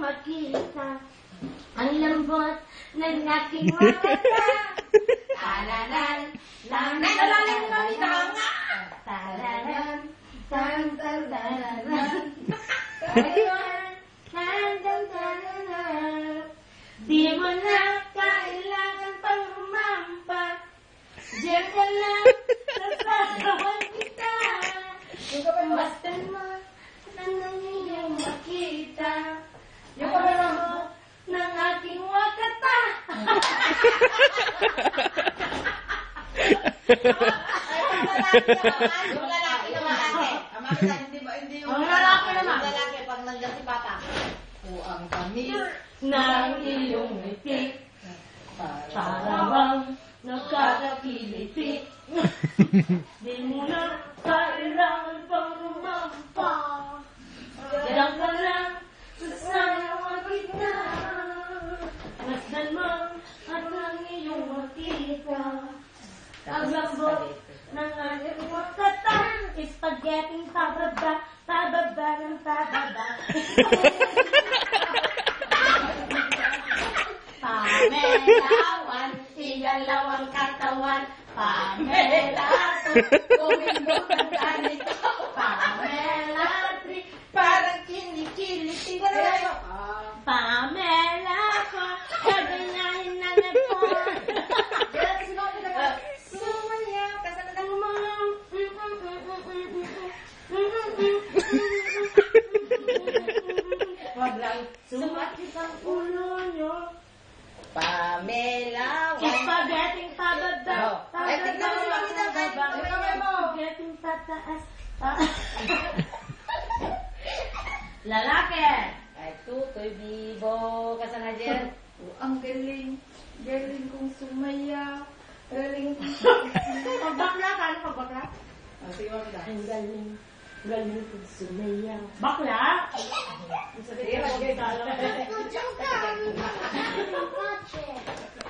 makita ang lambot ng aking mata. Talalan, lang, talalan, talalan, talalan, talalan, talalan. Di mo na kailangan pang rumampa. Diyan ka lang, sasagawan kita. Basta mo, nang iyong makita. Yung pagkakamo ng aking wakata. Yung lalaki naman ate. Hindi yung lalaki naman. Yung lalaki pag nandiyan si Papa. Ang tamis ng iyong ngiti. Para bang nagkakakiliti. Di mo na kailangan pang rumampa. Diyan ka lang, sasama kita. Masdan mo at ang iyong makita. Ang lambot ng aking wakata. Spaghetti pababa, pababa ng pababa. Pamelawan, igalawang katawan. Pamela, kumindot ang ganito. Pamela, parang kinikiliti kayo. Pamela ko, kaganyahin na nito. Sumaya, kasama ng mga wag lang sumakit ang ulo nyo. Pamela. Spaghetti pababa. Ay, tignan mo si Mamita. Spaghetti pataas. Lalaki. Ay, tutoy bibo. Kasama na dyan. Ang galing. Galing kong sumaya. Galing kong... Pagbakla ka, ano pagbakla? Sige, Mamita. Ang galing. Galing kong sumaya. Bakla?